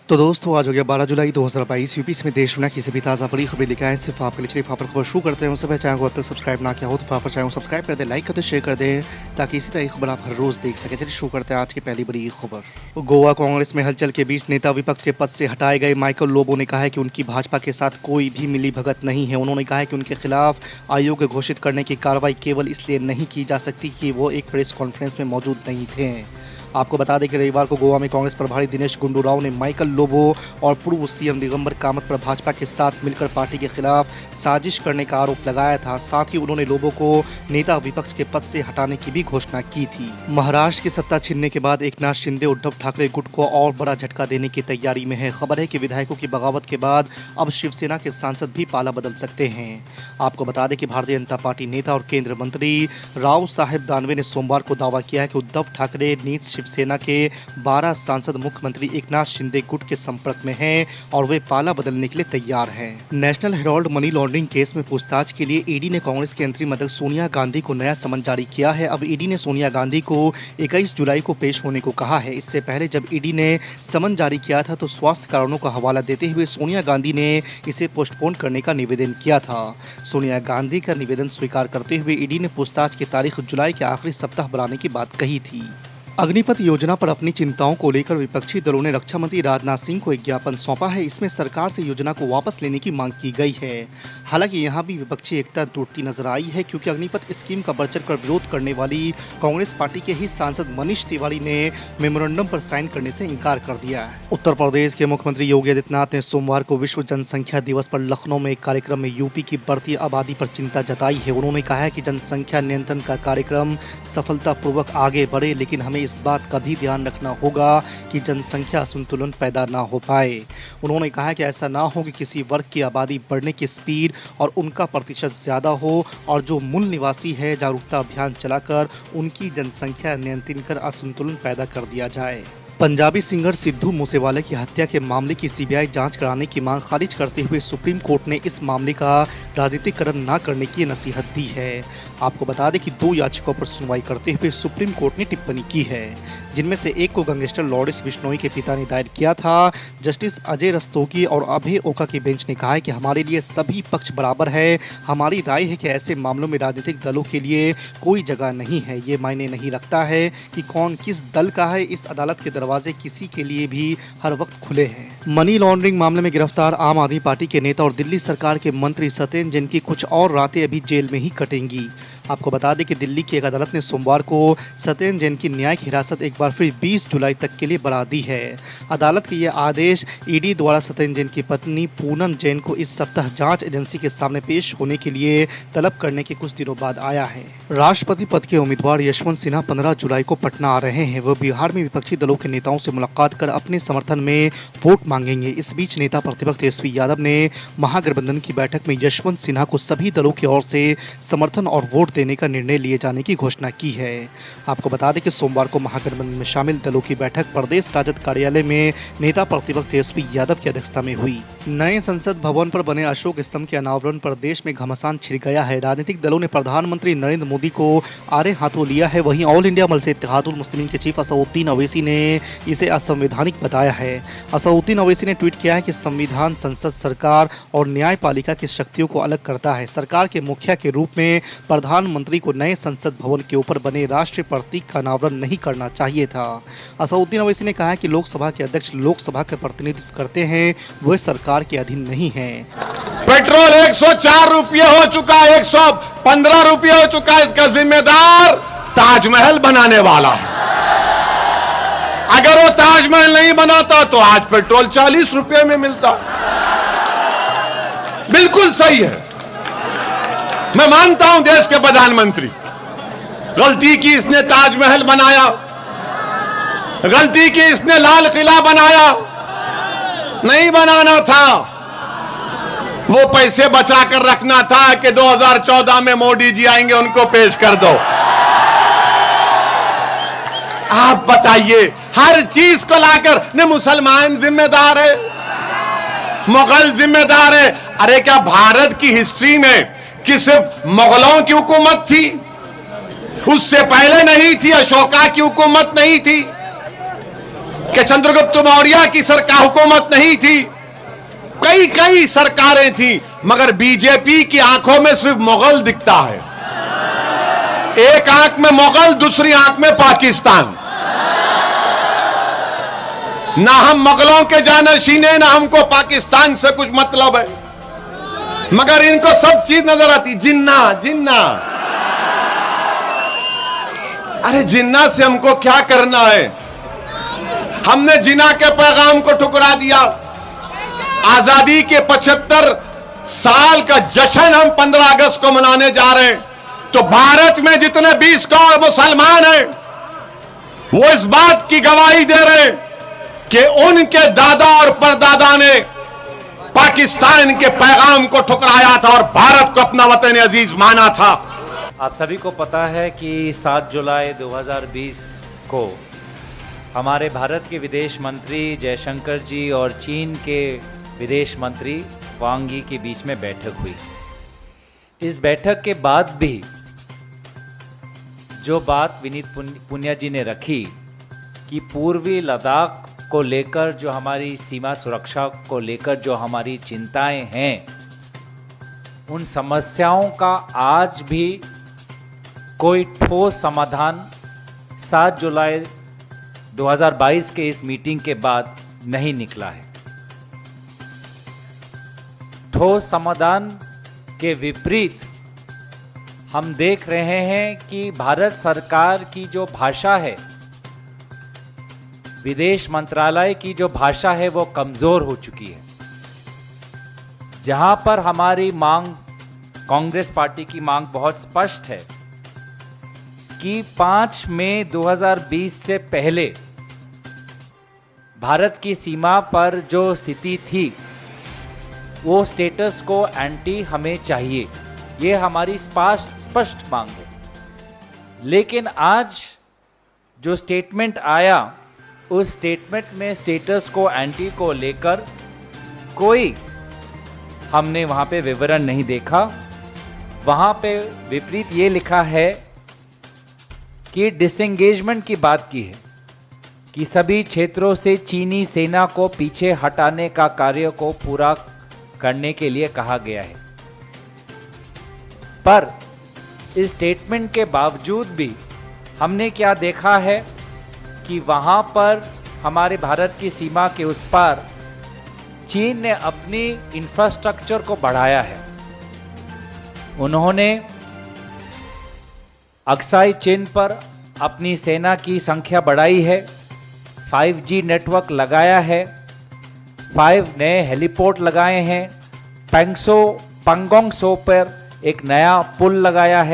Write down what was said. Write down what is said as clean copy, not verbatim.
तो दोस्तों आज हो गया 12 जुलाई 2022। यूपी में देश दुनिया की सभी ताज़ा बड़ी खबरें लेकर आए सिर्फ आपके लिए। चलिए वहाँ पर खबर शुरू करते हैं। उससे पहले चैनल को अब तक सब्सक्राइब ना किया हो तो वहाँ पर चैनल को सब्सक्राइब कर दें, लाइक कर दें, शेयर कर दें ताकि इसी तरह की खबर आप हर रोज़ देख सकें। चलिए शुरू करते हैं आज की पहली बड़ी खबर। गोवा कांग्रेस में हलचल के बीच नेता विपक्ष के पद से हटाए गए माइकल लोबो ने कहा है कि उनकी भाजपा के साथ कोई भी मिली भगत नहीं है। उन्होंने कहा है कि उनके खिलाफ आयोग घोषित करने की कार्रवाई केवल इसलिए नहीं की जा सकती कि वो एक प्रेस कॉन्फ्रेंस में मौजूद नहीं थे। आपको बता दें कि रविवार को गोवा में कांग्रेस प्रभारी दिनेश गुंडू राव ने माइकल लोबो और पूर्व सीएम दिगंबर कामत पर भाजपा के साथ मिलकर पार्टी के खिलाफ साजिश करने का आरोप लगाया था। साथ ही उन्होंने लोबो को नेता विपक्ष के पद से हटाने की भी घोषणा की थी। महाराष्ट्र की सत्ता छीनने के बाद एकनाथ शिंदे उद्धव ठाकरे गुट को और बड़ा झटका देने की तैयारी में है। खबर है कि विधायकों की बगावत के बाद अब शिवसेना के सांसद भी पाला बदल सकते हैं। आपको बता दें कि भारतीय जनता पार्टी नेता और केंद्रीय मंत्री राव साहेब दानवे ने सोमवार को दावा किया है कि उद्धव ठाकरे नीच शिवसेना के 12 सांसद मुख्यमंत्री एकनाथ शिंदे गुट के संपर्क में हैं और वे पाला बदलने के लिए तैयार हैं। National Herald money laundering case में पूछताछ के लिए ईडी ने कांग्रेस की अंतरिम अध्यक्ष सोनिया गांधी को नया समन जारी किया है। अब ईडी ने सोनिया गांधी को 21 जुलाई को पेश होने को कहा है। इससे पहले जब ईडी ने समन जारी किया था तो स्वास्थ्य कारणों का हवाला देते हुए सोनिया गांधी ने इसे पोस्टपोन करने का निवेदन किया था। सोनिया गांधी का निवेदन स्वीकार करते हुए ईडी ने पूछताछ की तारीख जुलाई के आखिरी सप्ताह बढ़ाने की बात कही थी। अग्निपथ योजना पर अपनी चिंताओं को लेकर विपक्षी दलों ने रक्षा मंत्री राजनाथ सिंह को एक ज्ञापन सौंपा है। इसमें सरकार से योजना को वापस लेने की मांग की गई है। हालांकि यहां भी विपक्षी एकता टूटती नजर आई है क्योंकि अग्निपथ स्कीम का बढ़ चढ़कर विरोध करने वाली कांग्रेस पार्टी के ही सांसद मनीष तिवारी ने मेमोरेंडम पर साइन करने से इनकार कर दिया है। उत्तर प्रदेश के मुख्यमंत्री योगी आदित्यनाथ ने सोमवार को विश्व जनसंख्या दिवस पर लखनऊ में एक कार्यक्रम में यूपी की बढ़ती आबादी पर चिंता जताई है। उन्होंने कहा है कि जनसंख्या नियंत्रण का कार्यक्रम सफलतापूर्वक आगे बढ़े, लेकिन हमें इस बात का भी ध्यान रखना होगा कि जनसंख्या असंतुलन पैदा ना हो पाए। उन्होंने कहा कि ऐसा ना हो कि किसी वर्ग की आबादी बढ़ने की स्पीड और उनका प्रतिशत ज्यादा हो और जो मूल निवासी है जागरूकता अभियान चलाकर उनकी जनसंख्या नियंत्रित कर असंतुलन पैदा कर दिया जाए। पंजाबी सिंगर सिद्धू मूसेवाला की हत्या के मामले की सीबीआई जांच कराने की मांग खारिज करते हुए सुप्रीम कोर्ट ने इस मामले का राजनीतिकरण न करने की नसीहत दी है। आपको बता दें कि 2 याचिकाओं पर सुनवाई करते हुए सुप्रीम कोर्ट ने टिप्पणी की है, जिनमें से एक को गैंगस्टर लॉरेंस बिश्नोई के पिता ने दायर किया था। जस्टिस अजय रस्तोगी और अभय ओका की बेंच ने कहा है कि हमारे लिए सभी पक्ष बराबर है। हमारी राय है कि ऐसे मामलों में राजनीतिक दलों के लिए कोई जगह नहीं है। ये मायने नहीं रखता है कि कौन किस दल का है। इस अदालत के दरवाजे किसी के लिए भी हर वक्त खुले हैं। मनी लॉन्ड्रिंग मामले में गिरफ्तार आम आदमी पार्टी के नेता और दिल्ली सरकार के मंत्री सत्येंद्र जैन की कुछ और रातें अभी जेल में ही कटेंगी। आपको बता दें कि दिल्ली की एक अदालत ने सोमवार को सत्येंद्र जैन की न्यायिक हिरासत एक बार फिर 20 जुलाई तक के लिए बढ़ा दी है। अदालत के ये आदेश ईडी द्वारा सत्येंद्र जैन की पत्नी पूनम जैन को इस सप्ताह जांच एजेंसी के सामने पेश होने के लिए तलब करने के कुछ दिनों बाद आया है। राष्ट्रपति पद के उम्मीदवार यशवंत सिन्हा 15 जुलाई को पटना आ रहे हैं। वह बिहार में विपक्षी दलों के नेताओं से मुलाकात कर अपने समर्थन में वोट मांगेंगे। इस बीच नेता प्रतिपक्ष तेजस्वी यादव ने महागठबंधन की बैठक में यशवंत सिन्हा को सभी दलों की ओर से समर्थन और वोट देने का निर्णय लिए जाने की घोषणा की है। आपको बता दें कि सोमवार को महागठबंधन में शामिल दलों की बैठक प्रदेश राजद कार्यालय में नेता प्रतिपक्ष तेजस्वी यादव की अध्यक्षता में हुई। नए संसद भवन पर बने अशोक स्तंभ के अनावरण पर देश में घमासान छिड़ गया है। राजनीतिक दलों ने प्रधानमंत्री नरेंद्र मोदी को आड़े हाथों लिया है। वहीं ऑल इंडिया मजलिस इत्तेहादुल मुस्लिमीन के चीफ असदुद्दीन ओवैसी ने इसे असंवैधानिक बताया है। असदुद्दीन ओवैसी ने ट्वीट किया है कि संविधान संसद सरकार और न्यायपालिका की शक्तियों को अलग करता है। सरकार के मुखिया के रूप में प्रधानमंत्री को नए संसद भवन के ऊपर बने राष्ट्रीय प्रतीक का अनावरण नहीं करना चाहिए था। असदुद्दीन ओवैसी ने कहा है कि लोकसभा के अध्यक्ष लोकसभा का प्रतिनिधित्व करते हैं, वह सरकार के अधीन नहीं है। पेट्रोल 104 रुपये हो चुका, 115 रुपये हो चुका। इसका जिम्मेदार ताजमहल बनाने वाला है। अगर वो ताजमहल नहीं बनाता तो आज पेट्रोल 40 रुपये में मिलता। बिल्कुल सही है। मैं मानता हूं देश के प्रधानमंत्री, गलती की इसने ताजमहल बनाया, गलती की इसने लाल किला बनाया, नहीं बनाना था। वो पैसे बचा कर रखना था कि 2014 में मोदी जी आएंगे, उनको पेश कर दो। आप बताइए, हर चीज को लाकर न मुसलमान जिम्मेदार है, मुगल जिम्मेदार है। अरे क्या भारत की हिस्ट्री में कि सिर्फ मुगलों की हुकूमत थी? उससे पहले नहीं थी? अशोका की हुकूमत नहीं थी? कि चंद्रगुप्त मौर्य की सरकार हुकूमत नहीं थी, कई सरकारें थी, मगर बीजेपी की आंखों में सिर्फ मुगल दिखता है। एक आंख में मुगल, दूसरी आंख में पाकिस्तान। ना हम मुगलों के जानशीन हैं, ना हमको पाकिस्तान से कुछ मतलब है, मगर इनको सब चीज नजर आती। जिन्ना जिन्ना, अरे जिन्ना से हमको क्या करना है? हमने जिन्ना के पैगाम को ठुकरा दिया। आजादी के 75 साल का जश्न हम 15 अगस्त को मनाने जा रहे हैं, तो भारत में जितने 20 करोड़ मुसलमान हैं वो इस बात की गवाही दे रहे हैं कि उनके दादा और परदादा ने पाकिस्तान के पैगाम को ठुकराया था और भारत को अपना वतन अजीज माना था। आप सभी को पता है कि 7 जुलाई 2020 को हमारे भारत के विदेश मंत्री जयशंकर जी और चीन के विदेश मंत्री वांग यी के बीच में बैठक हुई। इस बैठक के बाद भी जो बात विनीत पुनिया जी ने रखी कि पूर्वी लद्दाख को लेकर जो हमारी सीमा सुरक्षा को लेकर जो हमारी चिंताएं हैं, उन समस्याओं का आज भी कोई ठोस समाधान 7 जुलाई 2022 के इस मीटिंग के बाद नहीं निकला है। ठोस समाधान के विपरीत हम देख रहे हैं कि भारत सरकार की जो भाषा है, विदेश मंत्रालय की जो भाषा है, वो कमजोर हो चुकी है। जहां पर हमारी मांग, कांग्रेस पार्टी की मांग बहुत स्पष्ट है कि 5 मई 2020 से पहले भारत की सीमा पर जो स्थिति थी वो स्टेटस को एंटी हमें चाहिए, ये हमारी स्पष्ट मांग है। लेकिन आज जो स्टेटमेंट आया, उस स्टेटमेंट में स्टेटस को एंटी को लेकर कोई हमने वहां पे विवरण नहीं देखा। वहां पे विपरीत ये लिखा है कि डिसएंगेजमेंट की बात की है कि सभी क्षेत्रों से चीनी सेना को पीछे हटाने का कार्य को पूरा करने के लिए कहा गया है। पर इस स्टेटमेंट के बावजूद भी हमने क्या देखा है कि वहां पर हमारे भारत की सीमा के उस पार चीन ने अपनी इंफ्रास्ट्रक्चर को बढ़ाया है। उन्होंने अक्साई चीन पर अपनी सेना की संख्या बढ़ाई है, 5G नेटवर्क लगाया है, 5 नए हेलीपोर्ट लगाए हैं, पैंगोंग सो पर एक नया पुल लगाया है।